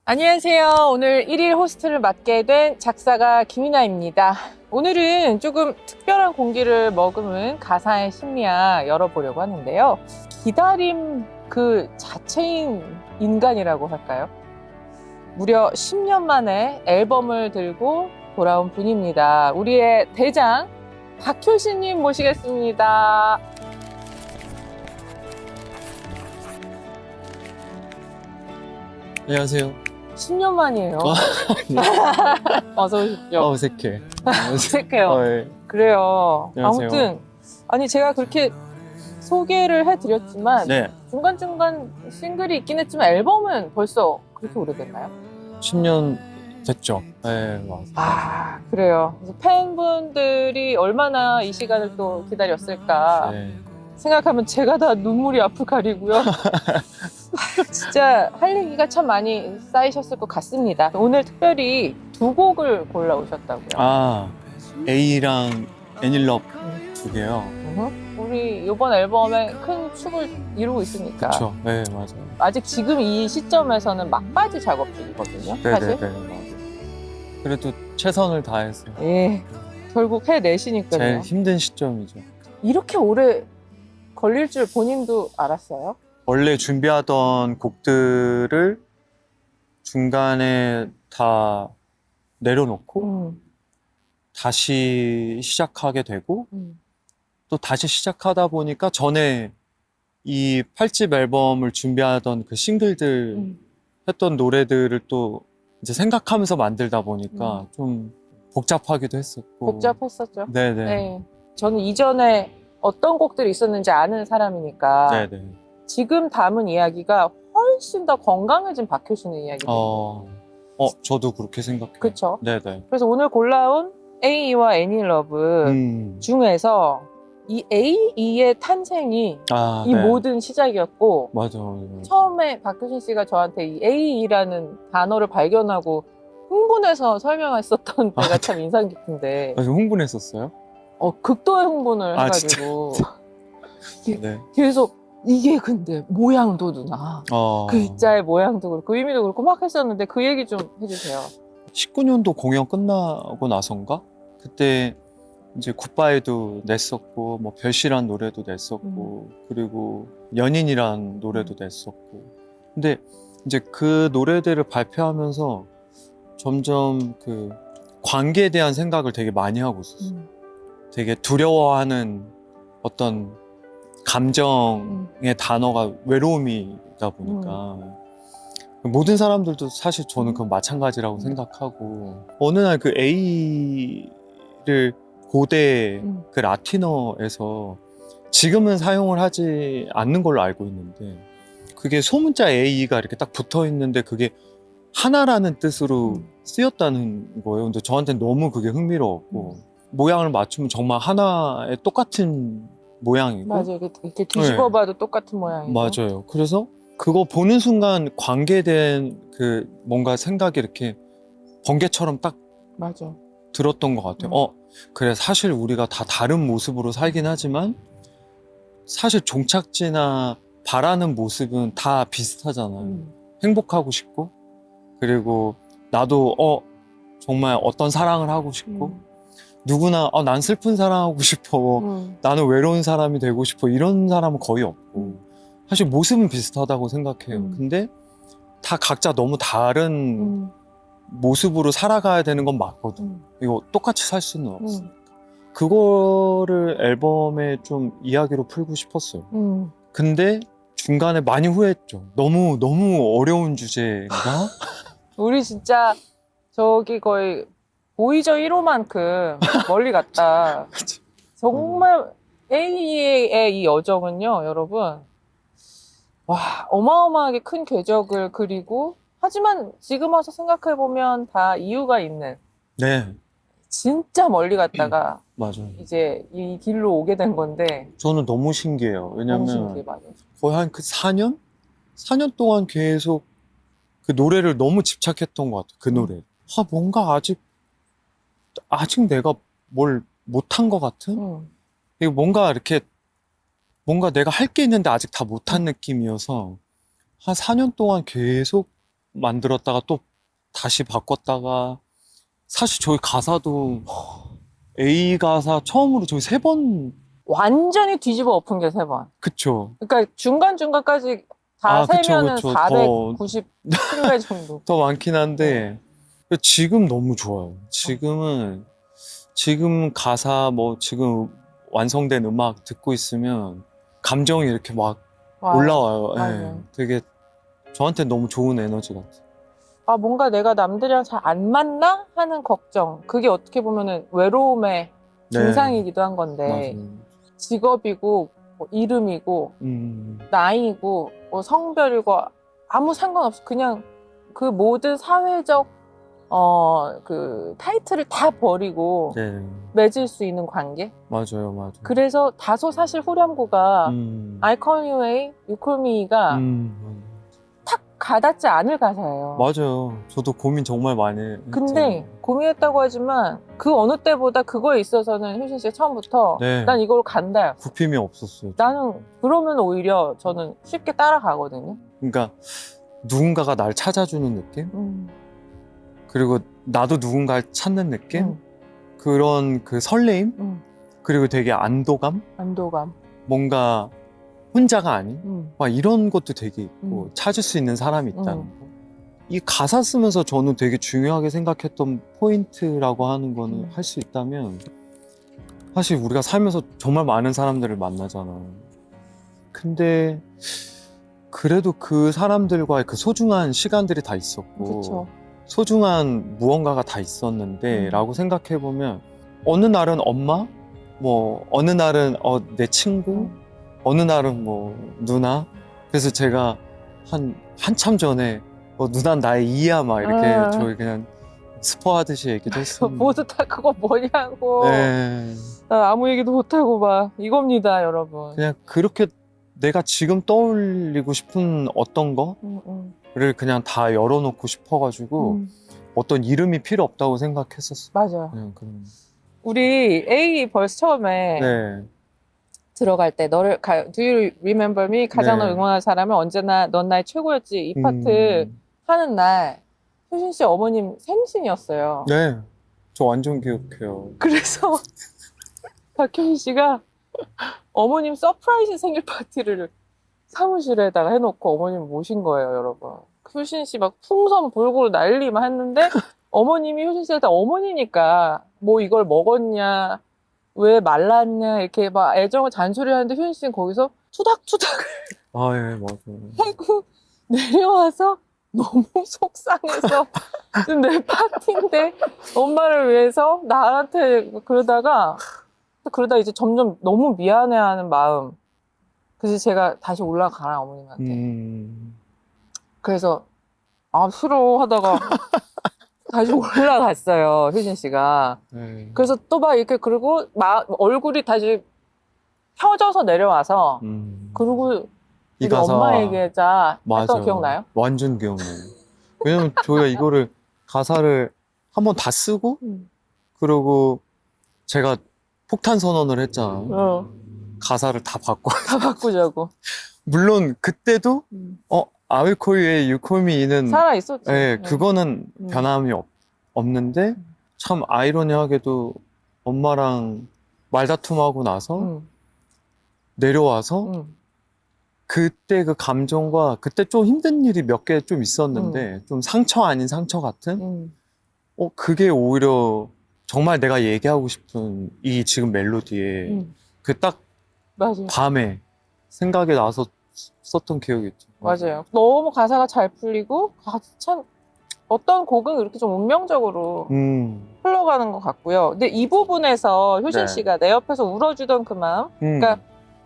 안녕하세요. 오늘 1일 호스트를 맡게 된 작사가 김이나입니다. 오늘은 조금 특별한 공기를 머금은 가사의 심리학 열어보려고 하는데요. 기다림 그 자체인 인간이라고 할까요? 무려 10년 만에 앨범을 들고 돌아온 분입니다. 우리의 대장 박효신님 모시겠습니다. 안녕하세요. 10년 만이에요. 어서 오십시오. 어색해. 어색해요. 예. 그래요. 안녕하세요. 아무튼 아니 제가 그렇게 소개를 해드렸지만 네, 중간중간 싱글이 있긴 했지만 앨범은 벌써 그렇게 오래됐나요? 10년 됐죠. 네, 맞아요. 아 그래요. 그래서 팬분들이 얼마나 이 시간을 또 기다렸을까 네. 생각하면 제가 다 눈물이 앞을 가리고요. 진짜 할 얘기가 참 많이 쌓이셨을 것 같습니다. 오늘 특별히 두 곡을 골라오셨다고요. 아, A랑 애닐럽 두 개요. 우리 이번 앨범에 큰 축을 이루고 있으니까 그렇죠. 네, 맞아요. 아직 지금 이 시점에서는 막바지 작업 중이거든요. 네, 사실. 네, 네, 맞아요. 그래도 최선을 다했어요. 예, 결국 해내시니까요. 제일 힘든 시점이죠. 이렇게 오래 걸릴 줄 본인도 알았어요? 원래 준비하던 곡들을 중간에 다 내려놓고 다시 시작하게 되고 또 다시 시작하다 보니까 전에 이 8집 앨범을 준비하던 그 싱글들 했던 노래들을 또 이제 생각하면서 만들다 보니까 좀 복잡하기도 했었고. 복잡했었죠. 네네. 네. 저는 이전에 어떤 곡들이 있었는지 아는 사람이니까 네네. 지금 담은 이야기가 훨씬 더 건강해진 박효신의 이야기거든요. 저도 그렇게 생각해요. 그쵸? 네네. 그래서 오늘 골라온 AE와 애닐러브 중에서 이 AE의 탄생이 이 네. 모든 시작이었고 맞아요. 처음에 박효신 씨가 저한테 이 AE라는 단어를 발견하고 흥분해서 설명했었던 때가 참 인상 깊은데 좀 흥분했었어요? 극도의 흥분을 아, 해가지고 네. 계속 이게 근데 모양도 누나 글자의 모양도 그렇고 의미도 그렇고 막 했었는데 그 얘기 좀 해주세요. 19년도 공연 끝나고 나선가? 그때 이제 굿바이도 냈었고, 뭐 별시란 노래도 냈었고, 그리고 연인이란 노래도 냈었고. 근데 이제 그 노래들을 발표하면서 점점 그 관계에 대한 생각을 되게 많이 하고 있었어요. 되게 두려워하는 어떤 감정의 단어가 외로움이다 보니까 모든 사람들도 사실 저는 그건 마찬가지라고 생각하고 어느 날 그 A를 고대 그 라틴어에서 지금은 사용을 하지 않는 걸로 알고 있는데 그게 소문자 A가 이렇게 딱 붙어 있는데 그게 하나라는 뜻으로 쓰였다는 거예요. 근데 저한테는 너무 그게 흥미로웠고 모양을 맞추면 정말 하나의 똑같은 모양이고 맞아요. 이렇게 뒤집어봐도 똑같은 모양이고 맞아요. 그래서 그거 보는 순간 관계에 대한 그 뭔가 생각이 이렇게 번개처럼 딱 맞아. 들었던 것 같아요. 그래 사실 우리가 다 다른 모습으로 살긴 하지만 사실 종착지나 바라는 모습은 다 비슷하잖아요. 행복하고 싶고 그리고 나도 정말 어떤 사랑을 하고 싶고 누구나 난 슬픈 사랑하고 싶어 나는 외로운 사람이 되고 싶어 이런 사람은 거의 없고 사실 모습은 비슷하다고 생각해요. 근데 다 각자 너무 다른 모습으로 살아가야 되는 건 맞거든. 이거 똑같이 살 수는 없어. 그거를 앨범에 좀 이야기로 풀고 싶었어요. 근데 중간에 많이 후회했죠. 너무 어려운 주제인가? 우리 진짜 저기 거의 보이저 1호만큼 멀리 갔다. 정말 A의 이 여정은요, 여러분. 와, 어마어마하게 큰 궤적을 그리고 하지만 지금 와서 생각해보면 다 이유가 있는 네, 진짜 멀리 갔다가 맞아요. 이제 이 길로 오게 된 건데 저는 너무 신기해요. 너무 왜냐면 신기해, 맞아. 거의 한 그 4년? 4년 동안 계속 그 노래를 너무 집착했던 것 같아요. 그 노래. 뭔가 아직 내가 뭘 못한 것 같은? 이거 뭔가 이렇게 뭔가 내가 할 게 있는데 아직 다 못한 느낌이어서 한 4년 동안 계속 만들었다가 또 다시 바꿨다가 사실 저희 가사도 A 가사 처음으로 저희 3번 완전히 뒤집어 엎은 게 3번. 그쵸. 그러니까 중간중간까지 다 그쵸, 세면은 그쵸. 490회 정도. 더 많긴 한데 지금 너무 좋아요. 지금 가사 뭐 지금 완성된 음악 듣고 있으면 감정이 이렇게 막 와요. 올라와요. 예. 맞아요. 되게 저한테 너무 좋은 에너지 같아요. 아, 뭔가 내가 남들이랑 잘 안 맞나 하는 걱정. 그게 어떻게 보면은 외로움의 증상이기도 한 건데, 맞아요. 직업이고, 뭐 이름이고, 나이고, 뭐 성별이고, 아무 상관없이 그냥 그 모든 사회적, 그 타이틀을 다 버리고 네, 맺을 수 있는 관계? 맞아요, 맞아요. 그래서 다소 사실 후렴구가 I call you A, you call me가 탁 가닿지 않을 가사예요. 맞아요. 저도 고민 정말 많이 했죠. 근데 고민했다고 하지만 그 어느 때보다 그거에 있어서는 효신 씨가 처음부터 네. 난 이걸 간다. 굽힘이 없었어요. 나는 그러면 오히려 저는 쉽게 따라가거든요. 그러니까 누군가가 날 찾아주는 느낌? 그리고 나도 누군가를 찾는 느낌? 그런 그 설레임? 그리고 되게 안도감? 뭔가 혼자가 아닌? 막 이런 것도 되게 있고 찾을 수 있는 사람이 있다는 거. 이 가사 쓰면서 저는 되게 중요하게 생각했던 포인트라고 하는 거는 할 수 있다면 사실 우리가 살면서 정말 많은 사람들을 만나잖아. 근데 그래도 그 사람들과의 그 소중한 시간들이 다 있었고 그쵸. 소중한 무언가가 다 있었는데 라고 생각해보면 어느 날은 엄마, 뭐 어느 날은 내 친구, 어느 날은 뭐 누나. 그래서 제가 한참 전에 누난 나의 이야 막 이렇게 저희 그냥 스포하듯이 얘기도 했어요. 모두 다 그거 뭐냐고. 네. 나 아무 얘기도 못하고 막 이겁니다, 여러분. 그냥 그렇게 내가 지금 떠올리고 싶은 어떤 거를 그냥 다 열어놓고 싶어가지고 어떤 이름이 필요 없다고 생각했었어. 맞아요. 그냥 그런. 우리 A 벌써 처음에 네. 들어갈 때 너를 Do you remember me? 가장 네. 널 응원하는 사람은 언제나 넌 나의 최고였지. 이 파트 하는 날 효신 씨 어머님 생신이었어요. 네. 저 완전 기억해요. 그래서 박효신 씨가 어머님 서프라이즈 생일 파티를 사무실에다가 해놓고 어머님 모신 거예요, 여러분. 효신 씨 막 풍선 불고 난리만 했는데 어머님이 효신 씨한테 어머니니까 뭐 이걸 먹었냐, 왜 말랐냐 이렇게 막 애정을 잔소리하는데 효신 씨는 거기서 투닥투닥 아, 예, 맞아요. 하고 내려와서 너무 속상해서 지금 내 파티인데 엄마를 위해서 나한테 그러다 이제 점점 너무 미안해하는 마음. 그래서 제가 다시 올라가라 어머님한테. 그래서 싫어 하다가 다시 올라갔어요 효진 씨가. 네. 그래서 또 막 이렇게 그리고 얼굴이 다시 펴져서 내려와서 그리고 이 우리 가사 엄마 얘기하자 했던 맞아요. 기억나요? 완전 기억나요. 왜냐면 저희가 이거를 가사를 한번 다 쓰고 그리고 제가 폭탄 선언을 했잖아요. 가사를 다 바꿔. 다 바꾸자고. 물론 그때도 I will call you의 you call me는 살아 있었지. 네, 그거는 변함이 없는데 참 아이러니하게도 엄마랑 말다툼하고 나서 내려와서 그때 그 감정과 그때 좀 힘든 일이 몇 개 좀 있었는데 좀 상처 아닌 상처 같은 그게 오히려 정말 내가 얘기하고 싶은 이 지금 멜로디에 그 딱 밤에 생각이 나서 썼던 기억이 있죠. 맞아요. 너무 가사가 잘 풀리고 참 어떤 곡은 이렇게 좀 운명적으로 흘러가는 것 같고요. 근데 이 부분에서 효신 네. 씨가 내 옆에서 울어주던 그 마음, 그러니까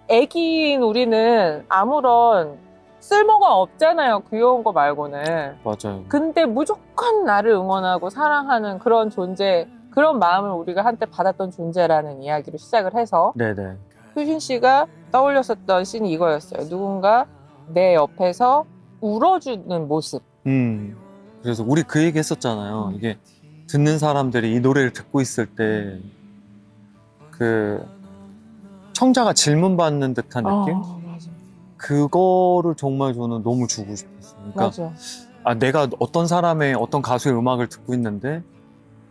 애기인 우리는 아무런 쓸모가 없잖아요. 귀여운 거 말고는. 맞아요. 근데 무조건 나를 응원하고 사랑하는 그런 존재, 그런 마음을 우리가 한때 받았던 존재라는 이야기로 시작을 해서 네네. 효신 씨가 떠올렸었던 씬이 이거였어요. 누군가 내 옆에서 울어주는 모습. 그래서 우리 그 얘기 했었잖아요. 이게 듣는 사람들이 이 노래를 듣고 있을 때 그 청자가 질문받는 듯한 느낌? 맞아. 그거를 정말 저는 너무 주고 싶었어요. 그러니까 맞아. 내가 어떤 사람의 어떤 가수의 음악을 듣고 있는데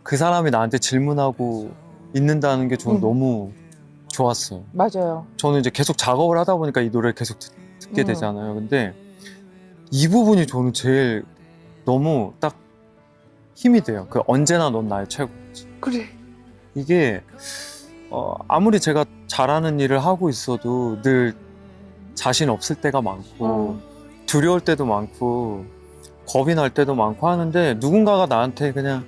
그 사람이 나한테 질문하고 있는다는 게 저는 너무 좋았어요. 맞아요. 저는 이제 계속 작업을 하다 보니까 이 노래를 계속 듣게 음. 되잖아요. 근데 이 부분이 저는 제일 너무 딱 힘이 돼요. 그 언제나 넌 나의 최고지. 그래. 이게 아무리 제가 잘하는 일을 하고 있어도 늘 자신 없을 때가 많고 두려울 때도 많고 겁이 날 때도 많고 하는데 누군가가 나한테 그냥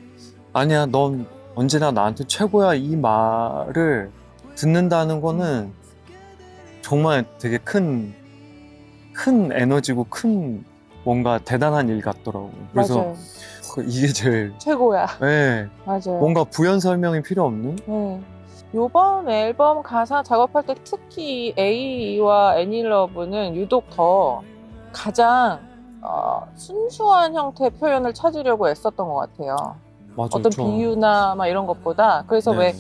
아니야 넌 언제나 나한테 최고야 이 말을 듣는다는 거는 정말 되게 큰 에너지고 큰 뭔가 대단한 일 같더라고요. 그래서 맞아요. 이게 제일 최고야. 네, 맞아요. 뭔가 부연 설명이 필요 없는 네. 요번 앨범 가사 작업할 때 특히 A와 애니러브는 유독 더 가장 순수한 형태의 표현을 찾으려고 애썼던 것 같아요. 맞아요. 어떤 비유나 막 이런 것보다. 그래서 네. 왜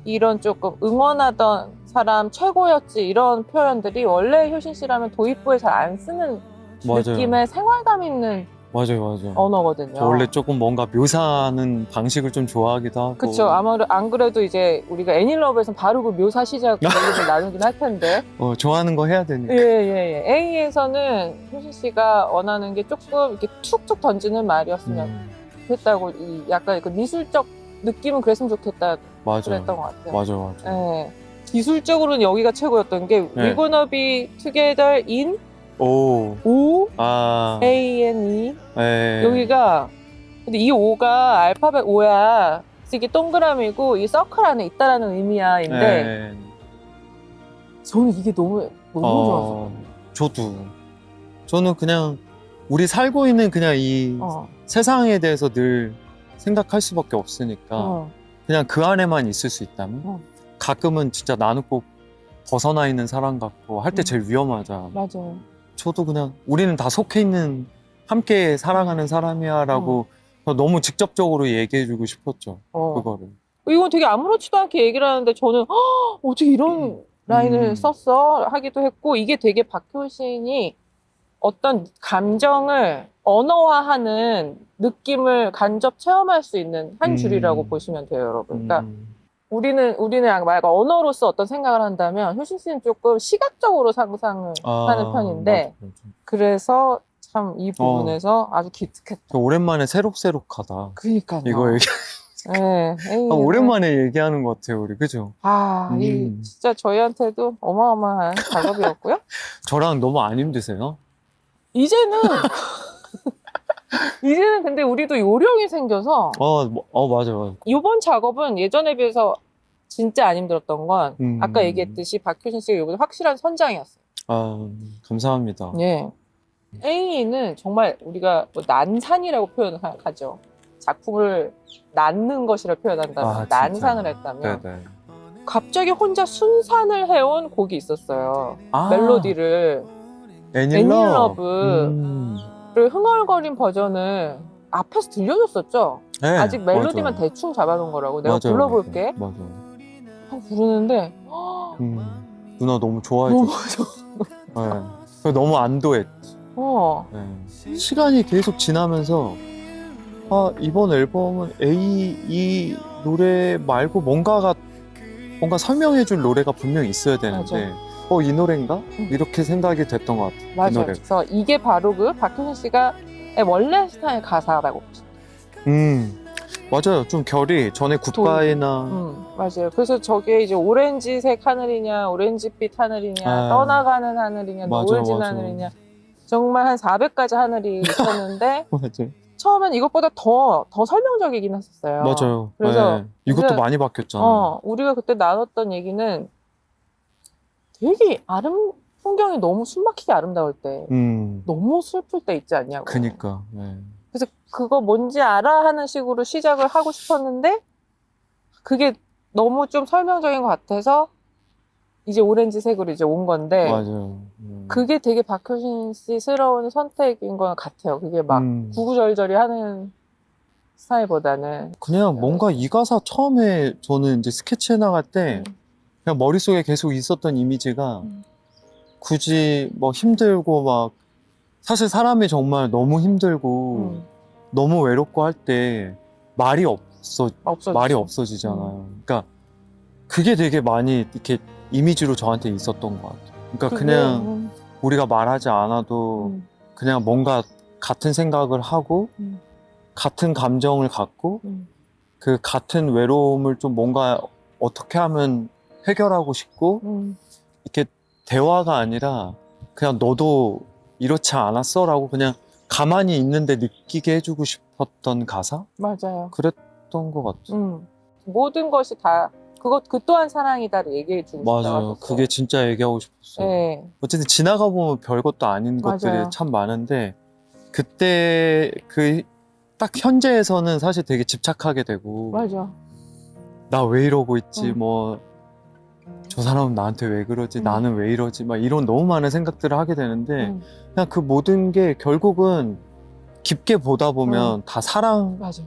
이런 조금 응원하던 사람 최고였지 이런 표현들이 원래 효신 씨라면 도입부에 잘 안 쓰는 맞아요. 느낌의 생활감 있는 맞아요. 언어거든요. 저 원래 조금 뭔가 묘사하는 방식을 좀 좋아하기도 하고. 그쵸. 아무래도 안 그래도 이제 우리가 애니러브에서는 바로 그 묘사 시작 얘기를 나누긴 할 텐데. 좋아하는 거 해야 되니까. 예. A에서는 효신 씨가 원하는 게 조금 이렇게 툭툭 던지는 말이었으면 좋겠다고, 약간 그 미술적 느낌은 그랬으면 좋겠다 맞아요. 그랬던 것 같아요. 맞아요. 예. 기술적으로는 여기가 최고였던 게 네. We're gonna be together in 오. O, 아. A, N, E. 네. 여기가 근데 이 O가 알파벳 O야. 그래서 이게 동그라미고 이 서클 안에 있다라는 의미야인데 네. 저는 이게 너무 좋았어요. 저도. 저는 그냥 우리 살고 있는 그냥 이 세상에 대해서 늘 생각할 수밖에 없으니까 그냥 그 안에만 있을 수 있다면 가끔은 진짜 나는 꼭 벗어나 있는 사람 같고 할 때 제일 위험하잖아. 맞아요. 저도 그냥 우리는 다 속해 있는 함께 살아가는 사람이야 라고 너무 직접적으로 얘기해주고 싶었죠. 그거를. 이건 되게 아무렇지도 않게 얘기를 하는데 저는 어떻게 이런 라인을 썼어? 하기도 했고 이게 되게 박효신이 어떤 감정을 언어화하는 느낌을 간접 체험할 수 있는 한 줄이라고 보시면 돼요, 여러분. 그러니까 우리는 막 언어로서 어떤 생각을 한다면 효신 씨는 조금 시각적으로 상상을 하는 편인데 맞아. 그래서 참 이 부분에서 아주 기특했다. 오랜만에 새록새록하다. 그러니까요. 이거 얘기. 네, 오랜만에 얘기하는 것 같아요, 우리. 그죠? 이 진짜 저희한테도 어마어마한 작업이었고요. 저랑 너무 안 힘드세요? 이제는 근데 우리도 요령이 생겨서 맞아요. 이번 작업은 예전에 비해서 진짜 안 힘들었던 건 아까 얘기했듯이 박효신 씨가 이번에 확실한 선장이었어요. 감사합니다. 예. A는 정말 우리가 뭐 난산이라고 표현을 하죠. 작품을 낳는 것이라고 표현한다면 난산을 했다면 네네. 갑자기 혼자 순산을 해온 곡이 있었어요. 멜로디를 애니러브를 흥얼거린 버전을 앞에서 들려줬었죠. 네, 아직 멜로디만 맞아요. 대충 잡아놓은 거라고. 내가 맞아요, 불러볼게. 맞아요. 하고 부르는데 누나 너무 좋아해 너무 줬어. 네. 너무 안도했지. 네. 시간이 계속 지나면서 이번 앨범은 이 노래 말고 뭔가 설명해줄 노래가 분명히 있어야 되는데 이 노래인가? 이렇게 생각이 됐던 것 같아요. 맞아요. 그래서 이게 바로 그 박효신 씨가 원래 스타일 가사라고 보시면 맞아요. 좀 결이 전에 굿바이나 맞아요. 그래서 저게 이제 오렌지색 하늘이냐 오렌지빛 하늘이냐 떠나가는 하늘이냐 노을진 하늘이냐 정말 한 400가지 하늘이 있었는데 맞아요. 처음엔 이것보다 더 설명적이긴 했었어요. 맞아요. 그래서 이것도 많이 바뀌었잖아요. 우리가 그때 나눴던 얘기는 되게 풍경이 너무 숨막히게 아름다울 때 너무 슬플 때 있지 않냐고. 그니까. 네. 그래서 그거 뭔지 알아 하는 식으로 시작을 하고 싶었는데 그게 너무 좀 설명적인 것 같아서 이제 오렌지색으로 이제 온 건데 맞아요. 그게 되게 박효신 씨스러운 선택인 것 같아요. 그게 막 구구절절히 하는 스타일보다는 그냥 뭔가 이 가사 처음에 저는 이제 스케치해 나갈 때 그냥 머릿속에 계속 있었던 이미지가 굳이 뭐 힘들고 막 사실 사람이 정말 너무 힘들고 너무 외롭고 할 때 말이 없어졌어. 말이 없어지잖아요. 그러니까 그게 되게 많이 이렇게 이미지로 저한테 있었던 것 같아요. 그러니까 그냥 우리가 말하지 않아도 그냥 뭔가 같은 생각을 하고 같은 감정을 갖고 그 같은 외로움을 좀 뭔가 어떻게 하면 해결하고 싶고 이렇게 대화가 아니라 그냥 너도 이렇지 않았어? 라고 그냥 가만히 있는데 느끼게 해주고 싶었던 가사? 맞아요. 그랬던 것 같아요. 모든 것이 다 그 또한 사랑이다를 얘기해주고 싶다고 맞아요. 하셨어요. 그게 진짜 얘기하고 싶었어요. 네. 어쨌든 지나가 보면 별것도 아닌 것들이 맞아요. 참 많은데 그때 그 딱 현재에서는 사실 되게 집착하게 되고 맞아. 나 왜 이러고 있지? 응. 뭐 저 사람은 나한테 왜 그러지? 응. 나는 왜 이러지? 막 이런 너무 많은 생각들을 하게 되는데 그냥 그 모든 게 결국은 깊게 보다 보면 다 사랑, 맞아.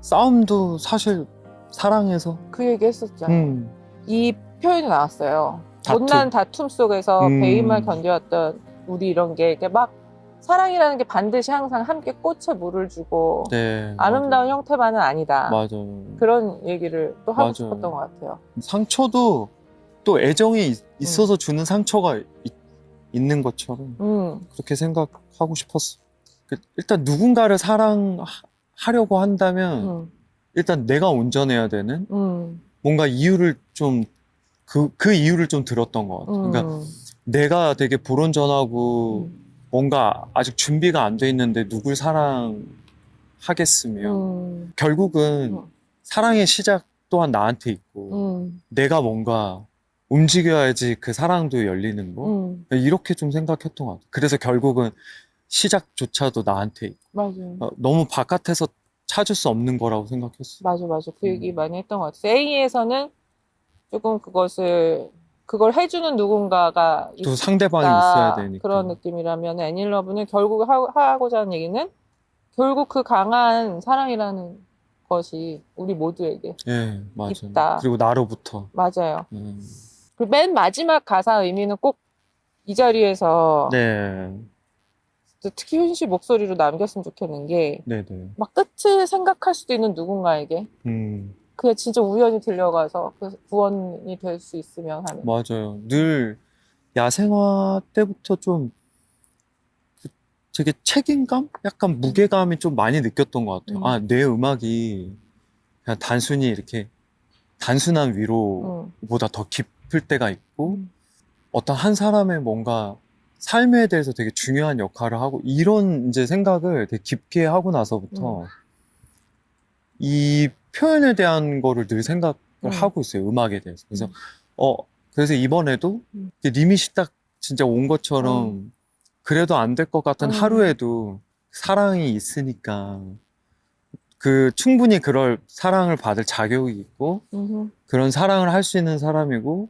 싸움도 사실 사랑해서. 그 얘기 했었잖아요. 이 표현이 나왔어요. 못난 다툼 속에서 배임을 견뎌왔던 우리 이런 게 이렇게 막 사랑이라는 게 반드시 항상 함께 꽃에 물을 주고 네, 아름다운 형태만은 아니다. 맞아요. 그런 얘기를 또 하고 맞아요. 싶었던 것 같아요. 상처도 또 애정이 있어서 주는 상처가 있는 것처럼 그렇게 생각하고 싶었어. 일단 누군가를 사랑하려고 한다면 일단 내가 온전해야 되는 뭔가 이유를 좀 그 이유를 좀 들었던 것 같아. 그러니까 내가 되게 불온전하고 뭔가 아직 준비가 안 돼 있는데 누굴 사랑하겠으며 결국은 사랑의 시작 또한 나한테 있고 내가 뭔가 움직여야지 그 사랑도 열리는 거 이렇게 좀 생각했던 것 같아. 그래서 결국은 시작조차도 나한테 있고 맞아요. 너무 바깥에서 찾을 수 없는 거라고 생각했어. 맞아. 그 얘기 많이 했던 것 같아요. A에서는 조금 그걸 해주는 누군가가 또 상대방이 있어야 되니까. 그런 느낌이라면 애닐러브는 결국 하고자 하는 얘기는 결국 그 강한 사랑이라는 것이 우리 모두에게 예, 맞아요. 있다. 그리고 나로부터. 맞아요. 그리고 맨 마지막 가사 의미는 꼭 이 자리에서 네. 특히 효신 씨 목소리로 남겼으면 좋겠는 게 네네. 막 끝을 생각할 수도 있는 누군가에게 그게 진짜 우연히 들려가서 그 구원이 될 수 있으면 하는. 맞아요. 늘 야생화 때부터 좀 되게 책임감? 약간 무게감이 좀 많이 느꼈던 것 같아요. 아, 내 음악이 그냥 단순히 이렇게 단순한 위로보다 더 깊을 때가 있고 어떤 한 사람의 뭔가 삶에 대해서 되게 중요한 역할을 하고 이런 이제 생각을 되게 깊게 하고 나서부터 이 표현에 대한 거를 늘 생각을 하고 있어요. 음악에 대해서. 그래서 그래서 이번에도 리밋이 딱 진짜 온 것처럼 그래도 안 될 것 같은 하루에도 사랑이 있으니까 충분히 그럴 사랑을 받을 자격이 있고 그런 사랑을 할 수 있는 사람이고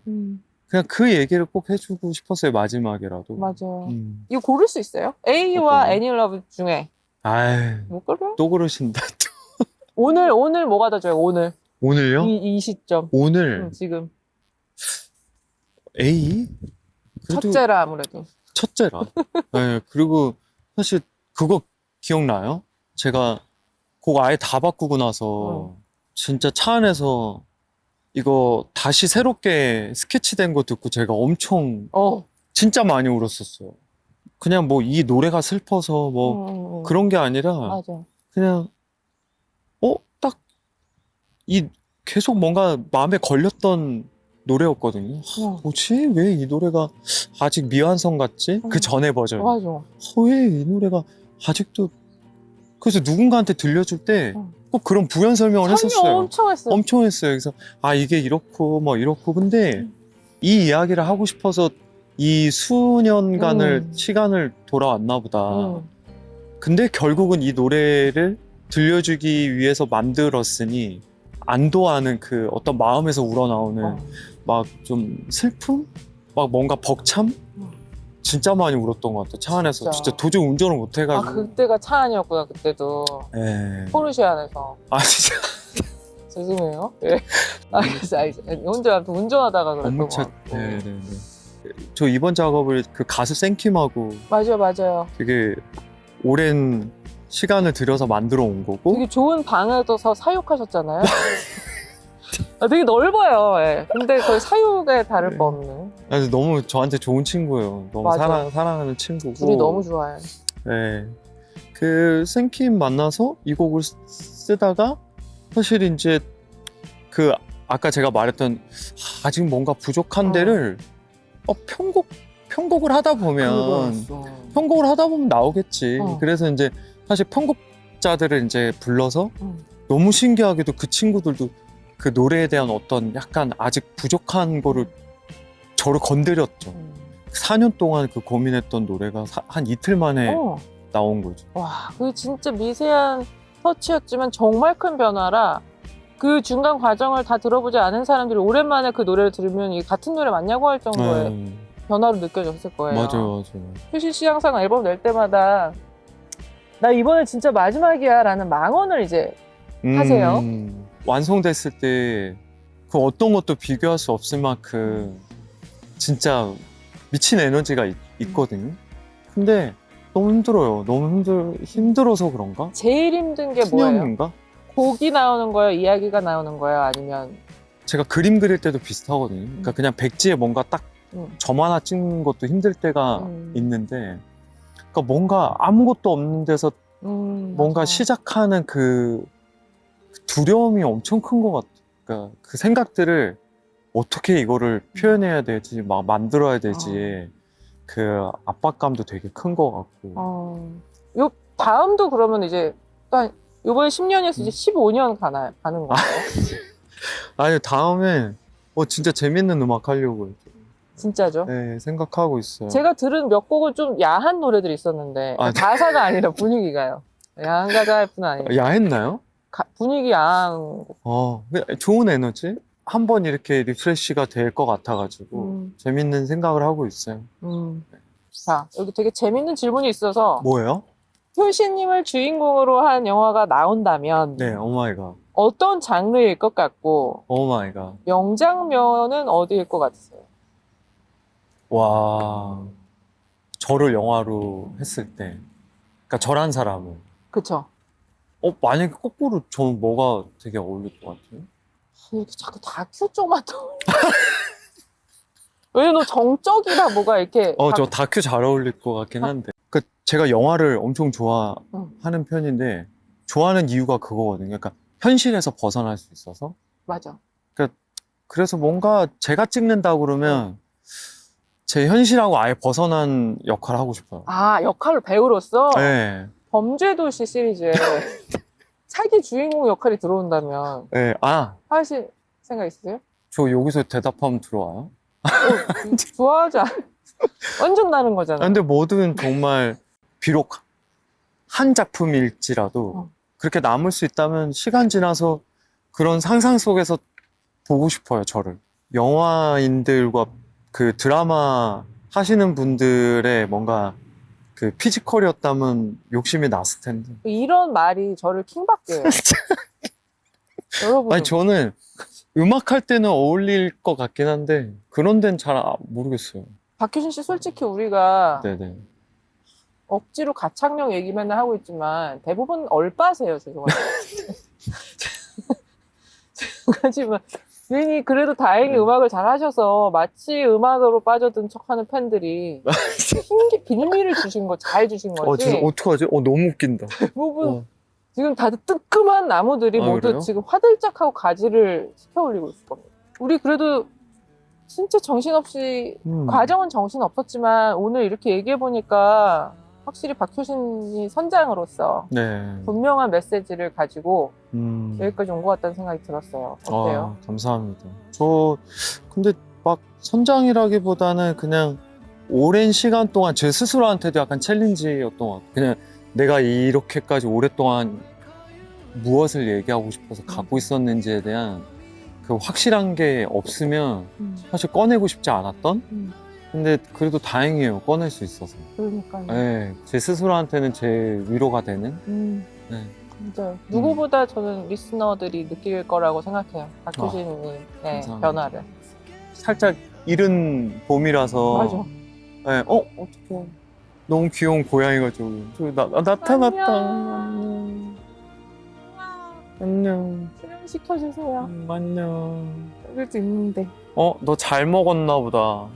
그냥 그 얘기를 꼭 해주고 싶었어요. 마지막이라도. 맞아요. 이거 고를 수 있어요? A와 애닐러브 중에. 아유, 못 고르요? 또 그러신다. 오늘 뭐가 더 좋아요? 오늘요? 이 시점. 오늘 지금. A? 그래도 첫째라 아무래도. 첫째라. 네, 그리고 사실 그거 기억나요? 제가 곡 아예 다 바꾸고 나서 진짜 차 안에서 이거 다시 새롭게 스케치된 거 듣고 제가 엄청 진짜 많이 울었었어요. 그냥 뭐 이 노래가 슬퍼서 뭐 그런 게 아니라 맞아. 그냥 딱 계속 뭔가 마음에 걸렸던 노래였거든요. 뭐지? 왜 이 노래가 아직 미완성 같지? 그 전에 버전. 맞아. 왜 이 노래가 아직도 그래서 누군가한테 들려줄 때 꼭 그런 부연 설명을 했었어요. 엄청 했어요. 엄청 했어요. 그래서 이게 이렇고 뭐 이렇고 근데 이 이야기를 하고 싶어서 이 수년간을 시간을 돌아왔나 보다. 근데 결국은 이 노래를 들려주기 위해서 만들었으니 안도하는 그 어떤 마음에서 우러나오는 막 좀 슬픔? 막 뭔가 벅참? 진짜 많이 울었던 것 같아. 차 안에서 진짜 도저히 운전을 못 해가지고. 그때가 차 안이었구나. 그때도 네. 포르쉐 안에서. 진짜. 죄송해요. 네. 알겠어. 혼자 아무튼 운전하다가 그랬던 것 업무차. 같고. 네네네. 저 이번 작업을 그 가수 생킴하고 맞아요. 되게 오랜 시간을 들여서 만들어 온 거고 되게 좋은 방에서 사육하셨잖아요. 되게 넓어요. 예. 근데 거의 사육에 다를 네. 바 없는. 아니, 너무 저한테 좋은 친구예요. 너무 맞아. 사랑하는 친구고. 둘이 너무 좋아요. 네. 그 생킴 만나서 이 곡을 쓰다가 사실 이제 그 아까 제가 말했던 아직 뭔가 부족한 데를 편곡을 하다 보면 그거였어. 편곡을 하다 보면 나오겠지. 어. 그래서 이제 사실 편곡자들을 이제 불러서 너무 신기하게도 그 친구들도 그 노래에 대한 어떤 약간 아직 부족한 거를 저를 건드렸죠. 4년 동안 그 고민했던 노래가 한 이틀 만에 나온 거죠. 와, 그 진짜 미세한 터치였지만 정말 큰 변화라 그 중간 과정을 다 들어보지 않은 사람들이 오랜만에 그 노래를 들으면 이게 같은 노래 맞냐고 할 정도의 변화로 느껴졌을 거예요. 맞아요. 효신 씨 항상 앨범 낼 때마다 나 이번에 진짜 마지막이야 라는 망언을 이제 하세요. 완성됐을 때 그 어떤 것도 비교할 수 없을 만큼 진짜 미친 에너지가 있거든요. 근데 너무 힘들어요. 너무 힘들어서 그런가? 제일 힘든 게 뭐예요? 투명인가? 곡이 나오는 거예요? 이야기가 나오는 거예요? 아니면 제가 그림 그릴 때도 비슷하거든요. 그러니까 그냥 백지에 뭔가 딱 점 하나 찍는 것도 힘들 때가 있는데, 그러니까 뭔가 아무것도 없는 데서 뭔가 맞아. 시작하는 그 두려움이 엄청 큰 것 같아요. 그러니까 그 생각들을 어떻게 이거를 표현해야 되지, 막 만들어야 되지, 그 압박감도 되게 큰 것 같고. 요 다음도 그러면 이제 한 요번에 10년에서 이제 15년 가는 건가요? 아니, 다음에 진짜 재밌는 음악 하려고 진짜죠? 네, 생각하고 있어요. 제가 들은 몇 곡은 좀 야한 노래들이 있었는데 아, 가사가 아니라 분위기가요. 야한 가사일 뿐 아니에요. 야했나요? 분위기 야한. 좋은 에너지? 한번 이렇게 리프레시가 될 것 같아가지고 재밌는 생각을 하고 있어요. 자, 여기 되게 재밌는 질문이 있어서 뭐예요? 효신님을 주인공으로 한 영화가 나온다면 네, 오마이갓. 어떤 장르일 것 같고 오마이갓. 명장면은 어디일 것 같으세요? 와, 저를 영화로 했을 때, 그러니까 저란 사람을. 그쵸? 만약에 거꾸로 저는 뭐가 되게 어울릴 것 같아요? 이렇게 자꾸 다큐 쪽만 떠올려. 왜냐면 너 정적이라 뭐가 이렇게. 저 다큐 잘 어울릴 것 같긴 한데. 그러니까 제가 영화를 엄청 좋아하는 편인데, 좋아하는 이유가 그거거든요. 그러니까 현실에서 벗어날 수 있어서. 맞아. 그래서 뭔가 제가 찍는다 그러면 제 현실하고 아예 벗어난 역할을 하고 싶어요. 아, 역할을 배우로서 네. 범죄도시 시리즈에 차기 주인공 역할이 들어온다면 네. 하실 생각 있으세요? 저 여기서 대답하면 들어와요? 좋아하지 않아? 완전 다른 거잖아. 근데 뭐든 정말 비록 한 작품일지라도 그렇게 남을 수 있다면 시간 지나서 그런 상상 속에서 보고 싶어요, 저를. 영화인들과 그 드라마 하시는 분들의 뭔가 그 피지컬이었다면 욕심이 났을 텐데. 이런 말이 저를 킹받게 해요. 여러분. 아니, 저는 음악 할 때는 어울릴 것 같긴 한데 그런 데는 잘 모르겠어요. 박효신 씨 솔직히 우리가 네네. 억지로 가창력 얘기 맨날 하고 있지만 대부분 얼빠세요, 죄송합니다. 하지만 괜히 그래도 다행히 음악을 잘 하셔서 마치 음악으로 빠져든 척하는 팬들이 빌미를 주신 거, 잘 주신 거지. 진짜 어떡하지? 너무 웃긴다. 대부분 지금 다들 뜨끔한 나무들이 모두 그래요? 지금 화들짝하고 가지를 시켜 올리고 있을 겁니다. 우리 그래도 진짜 정신없이 과정은 정신 없었지만 오늘 이렇게 얘기해 보니까 확실히 박효신이 선장으로서 네. 분명한 메시지를 가지고 여기까지 온 것 같다는 생각이 들었어요. 어때요? 감사합니다. 저 근데 막 선장이라기보다는 그냥 오랜 시간 동안 제 스스로한테도 약간 챌린지였던 것 같아요. 그냥 내가 이렇게까지 오랫동안 무엇을 얘기하고 싶어서 갖고 있었는지에 대한 그 확실한 게 없으면 사실 꺼내고 싶지 않았던? 근데 그래도 다행이에요. 꺼낼 수 있어서. 그러니까요. 네, 제 스스로한테는 제 위로가 되는? 네. 진짜 누구보다 저는 리스너들이 느낄 거라고 생각해요. 박효신이 감사합니다. 변화를. 살짝 이른 봄이라서. 맞아. 네, 어떡해. 너무 귀여운 고양이가 나타났다. 안녕. 안녕. 수령시켜주세요. 안녕. 여기도 있는데. 너 잘 먹었나 보다.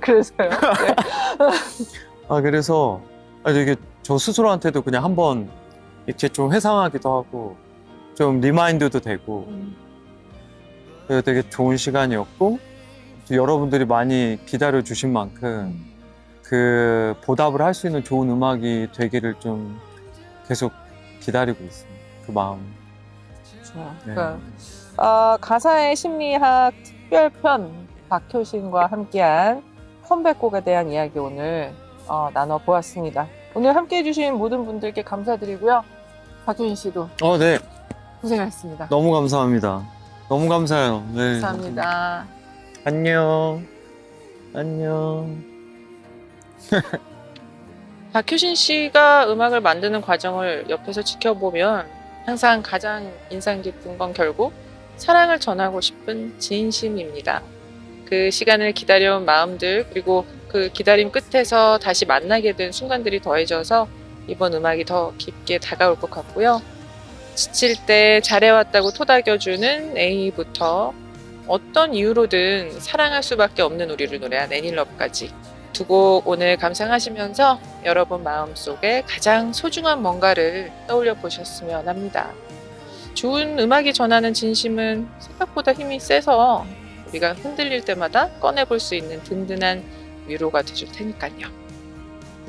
그래서요. 네. 그래서 되게 저 스스로한테도 그냥 한번 이렇게 좀 회상하기도 하고 좀 리마인드도 되고 그래서 되게 좋은 시간이었고 또 여러분들이 많이 기다려 주신 만큼 그 보답을 할 수 있는 좋은 음악이 되기를 좀 계속 기다리고 있습니다. 그 마음. 좋아요. 네. 가사의 심리학 특별편 박효신과 함께한 컴백곡에 대한 이야기 오늘 나눠보았습니다. 오늘 함께해 주신 모든 분들께 감사드리고요. 박효신 씨도 네. 고생하셨습니다. 너무 감사합니다. 너무 감사해요. 네. 감사합니다. 안녕. 안녕. 박효신 씨가 음악을 만드는 과정을 옆에서 지켜보면 항상 가장 인상 깊은 건 결국 사랑을 전하고 싶은 진심입니다. 그 시간을 기다려온 마음들 그리고 그 기다림 끝에서 다시 만나게 된 순간들이 더해져서 이번 음악이 더 깊게 다가올 것 같고요. 지칠 때 잘해왔다고 토닥여주는 A부터 어떤 이유로든 사랑할 수밖에 없는 우리를 노래한 애닐러브까지 두 곡 오늘 감상하시면서 여러분 마음속에 가장 소중한 뭔가를 떠올려 보셨으면 합니다. 좋은 음악이 전하는 진심은 생각보다 힘이 세서 우리가 흔들릴 때마다 꺼내볼 수 있는 든든한 위로가 되줄 테니까요.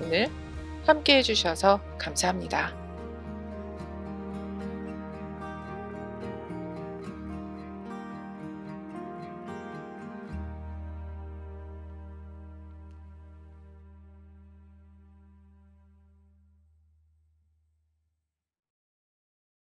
오늘 함께 해주셔서 감사합니다.